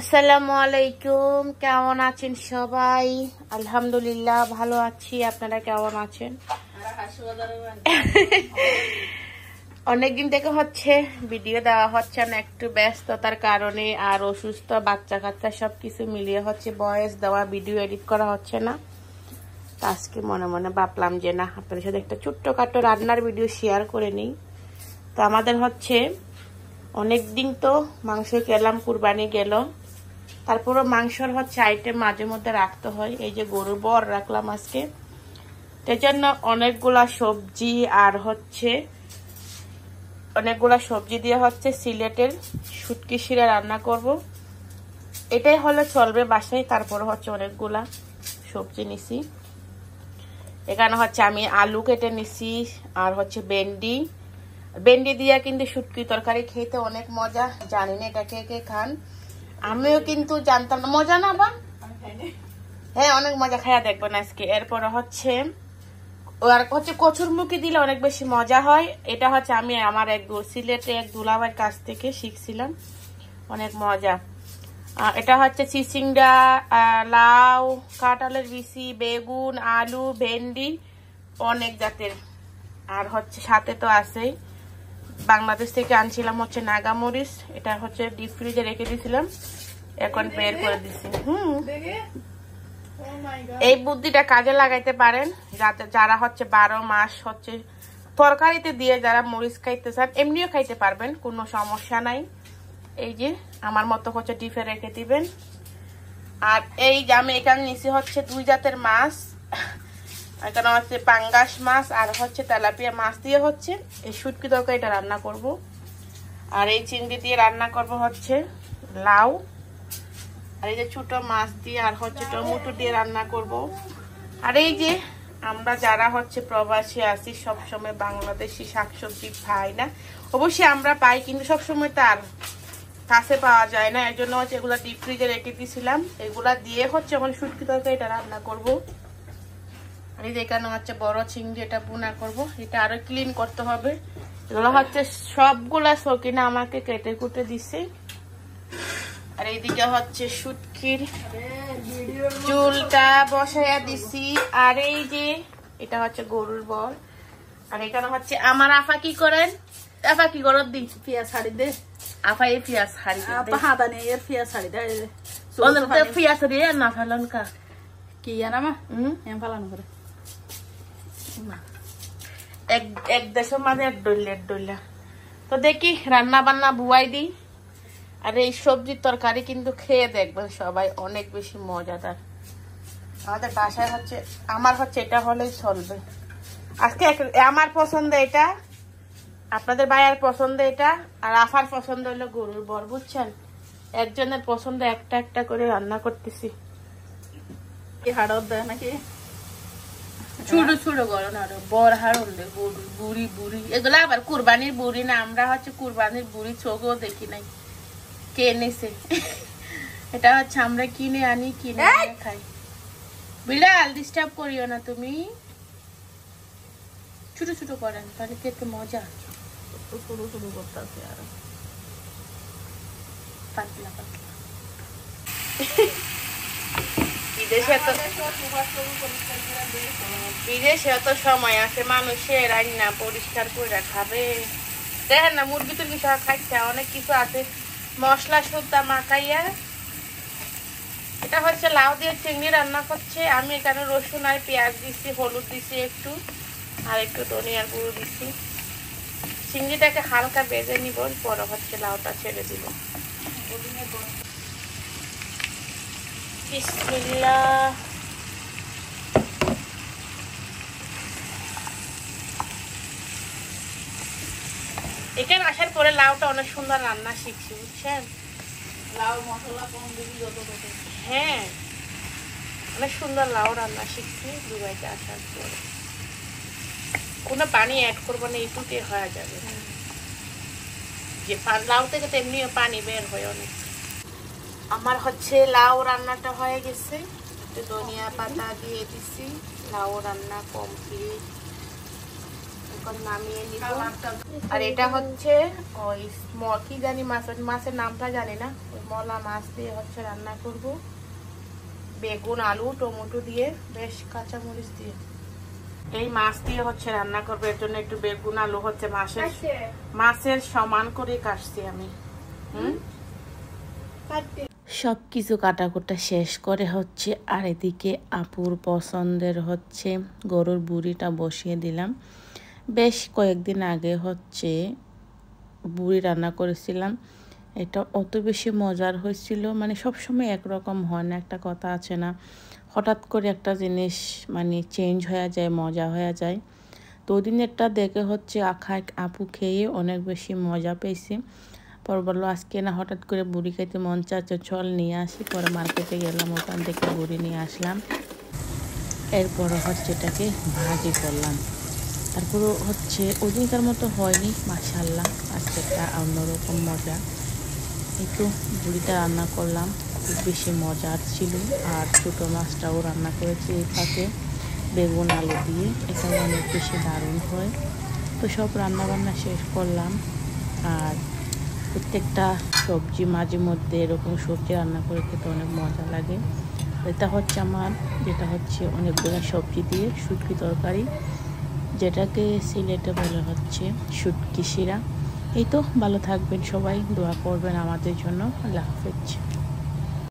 আসসালামু আলাইকুম, কেমন আছেন সবাই? আলহামদুলিল্লাহ ভালো আছি, আপনারা কেমন আছেন? অনেকদিন থেকে হচ্ছে ভিডিও দেওয়া হচ্ছে না, একটু ব্যস্ততার কারণে আর অসুস্থ বাচ্চা কাচ্চা সবকিছু মিলিয়ে হচ্ছে ভয়েস দেওয়া ভিডিও এডিট করা হচ্ছে না। আজকে মনে মনে ভাবলাম যে না, আপনাদের সাথে একটা ছোট্টখাটো রান্নার ভিডিও শেয়ার করে নিই। তো আমাদের হচ্ছে অনেকদিন তো মাংস খেলাম, কুরবানি গেল, তারপরে মাংসর হচ্ছে আইটেম মাঝে মধ্যে রাখতে হয়। এই যে গরুর বর রাখলাম আজকে, তাই জন্য অনেকগুলা সবজি আর হচ্ছে অনেকগুলা সবজি দিয়ে হচ্ছে সিলেটের শুটকি শিরা রান্না করব। এটাই হলে চলবে বাসায়। তারপরে হচ্ছে অনেকগুলা সবজি নিছি। এখানে হচ্ছে আমি আলু কেটে নিছি আর হচ্ছে ভেন্ডি দিয়ে কিন্তু শুটকি তরকারি খেতে অনেক মজা। জানি না এটা কে কে খান, আমিও কিন্তু জানতাম না। মজা না বা? হ্যাঁ, অনেক মজা, খাইয়া দেখবেন আজকে। এরপরে হচ্ছে কচুর মুখি দিলে অনেক বেশি মজা হয়। এটা হচ্ছে আমি আমার সিলেটে এক দুলাভাইয়ের কাছ থেকে শিখছিলাম, অনেক মজা। এটা হচ্ছে চিচিংড়া, লাউ, কাঁঠালের বিচি, বেগুন, আলু, ভেন্ডি, অনেক জাতের। আর হচ্ছে সাথে তো আছেই, বাংলাদেশ থেকে আনছিলাম হচ্ছে নাগামরিচ। এটা হচ্ছে ডিপ ফ্রিজে রেখে দিয়েছিলাম, এখন বের করে দিছি। এই বুদ্ধিটা কাজে লাগাইতে পারেন যারা হচ্ছে 12 মাস হচ্ছে তরকারিতে দিয়ে যারা মরিচ খাইতে চান, এমনিও খাইতে পারবেন, কোনো সমস্যা নাই। এই যে আমার মতো হচ্ছে ডিপে রেখে দিবেন। আর এই যে আমি এখানে নিচে হচ্ছে 2 জাতের মাছ, এখানে হচ্ছে পাঙ্গাস মাছ আর হচ্ছে তেলাপিয়া মাছ দিয়ে হচ্ছে এই শুটকি তরকারিটা রান্না করব। আর এই চিংড়ি দিয়ে রান্না করব হচ্ছে লাউ, আর এই যে ছোট মাছ দিয়ে আর হচ্ছে টমেটো দিয়ে রান্না করব। আর এই যে আমরা যারা হচ্ছে প্রবাসী আছি, সবসময় বাংলাদেশি শাকসবজি পাই না। অবশ্যই আমরা পাই, কিন্তু সবসময় তার কাছে পাওয়া যায় না। এর জন্য হচ্ছে এগুলা ডিপ ফ্রিজে রেখে দিয়েছিলাম। এগুলা দিয়ে হচ্ছে এখন শুটকি তরকারিটা রান্না করব। আর এই যে এখানে হচ্ছে বড় চিংড়ি, এটা বুনা করব। এটা আরো ক্লিন করতে হবে। এগুলো হচ্ছে সবগুলা সকিনা আমাকে কেটে কুটে দিছে। আর এইদিকে হচ্ছে শুটকির চুলটা বসাইয়া দিছি। আর এই যে এটা হচ্ছে গরুর বল। আর এখানে হচ্ছে আমার আফা কি করেন, আফা কি করত দি পিয়াজ ছাড়ি দে। আফা এই পিয়াজ ছাড়ি দে, আপা হাদা নেই এর পিয়াজ ছাড়ি দে। ওদের তো পিয়াজ দিয়ে না ফেলন কা কি জানা মা এম ফালানো করে এক দেশের মাঝে এক ডইলা। তো দেখি রান্না বান্না বুয়াই দিই। আর এই সবজির তরকারি কিন্তু খেয়ে দেখবেন সবাই, অনেক বেশি মজাদার। আমাদের বাসায় হচ্ছে আমার হচ্ছে এটা হলেই চলবে। আজকে আমার পছন্দ এটা, আপনাদের ভাইয়ার পছন্দ এটা, আর আফার পছন্দ হলো গরুর বর, বুঝছেন? একজনের পছন্দ একটা একটা করে রান্না করতেছি। হাড়ত দেয় নাকি ছোট ছোট গরম আরো বর হারন দে, গরুর বুড়ি এগুলো আবার কুরবানির বুড়ি না। আমরা হচ্ছে কুরবানির বুড়ি চোখও দেখি নাই, কে এনেছে। এটা হচ্ছে আমরা কিনে আনি, কিনে খাই। বিলাল ডিস্টার্ব করিও না তুমি, ছোট ছোট করেন তাহলে খেতে মজা। ছোট ছোট করতেছে আর পাতলা পাতলা। বিদেশে তো সময় আছে, মানুষের রান্না পরিষ্কার করে খাবে। দেখেন না মুরগি টুরগি সব খাইছে, অনেক কিছু আছে মশলা সুদ্ধা মাখাইয়া। এটা হচ্ছে লাউ দিয়ে চিংড়ি রান্না করছে। আমি এখানে রসুন আর পেঁয়াজ দিচ্ছি, হলুদ দিচ্ছি একটু, আর একটু ধনিয়ার গুঁড়ো দিচ্ছি। চিংড়িটাকে হালকা বেজে নিব, পরে হচ্ছে লাউটা ছেড়ে দিব। বিসমিল্লাহ। এখানে আসার পরে লাউটা অনেক সুন্দর রান্না শিখছি, বুঝছেন? লাউ মশলা কম দিবি যত কত। হ্যাঁ, অনেক সুন্দর লাউ রান্না শিখছি দুবাইতে আসার পরে। কোনো পানি অ্যাড করবো না, এইটুকুই হয়ে যাবে। যে লাউ থেকে তেমনিও পানি বের হয় অনেক। আমার হচ্ছে লাউ রান্নাটা হয়ে গেছে, একটু ধনিয়া পাতা দিয়ে দিচ্ছি। লাউ রান্না কমপ্লিট। এখন নামিয়ে নিব। আর এটা হচ্ছে ওই কি জানি মাছ, মাছের নামটা জানি না, ওই মলা মাছ দিয়ে হচ্ছে রান্না করব, বেগুন আলু টমেটো দিয়ে, বেশ কাঁচামরিচ দিয়ে এই মাছ দিয়ে হচ্ছে রান্না করবো। এর জন্য একটু বেগুন আলু হচ্ছে মাছের সমান করে কাটছি আমি। সবকিছু কাটাকুটা শেষ করে হচ্ছে আর এদিকে আপুর পছন্দের হচ্ছে গরুর বুড়িটা বসিয়ে দিলাম। বেশ কয়েকদিন আগে হচ্ছে বুড়ি রান্না করেছিলাম, এটা অত বেশি মজার হয়েছিল। মানে সবসময় একরকম হয় না, একটা কথা আছে না, হঠাৎ করে একটা জিনিস মানে চেঞ্জ হয়ে যায়, মজা হয়ে যায়। তো ওই দিনেরটা দেখে হচ্ছে আপু খেয়ে অনেক বেশি মজা পেয়েছি। পর বললো আজকে না হঠাৎ করে বুড়ি খাইতে মন চাচ্ছে, চল নিয়ে আসি। পরে মার্কেটে গেলাম, ওখান থেকে বুড়ি নিয়ে আসলাম। এরপরে হচ্ছে এটাকে ভাজি করলাম। তারপরে হচ্ছে ওদিনকার মতো হয়নি, মাশাআল্লাহ আজকে একটা অন্যরকম মজা। একটু বুড়িটা রান্না করলাম, খুব বেশি মজার ছিল। আর ছোটো মাছটাও রান্না করেছি এই ফাঁকে বেগুন আলু দিয়ে, এটা অনেক বেশি দারুণ হয়। তো সব রান্নাবান্না শেষ করলাম। আর প্রত্যেকটা সবজি মাঝে মধ্যে এরকম সবজি রান্না করে খেতে অনেক মজা লাগে। এটা হচ্ছে আমার যেটা হচ্ছে অনেকগুলো সবজি দিয়ে শুটকি তরকারি, যেটাকে সিলেটে বলে হচ্ছে শুটকি শিরা। এই তো, ভালো থাকবেন সবাই, দোয়া করবেন আমাদের জন্য। আল্লাহ হাফেজ।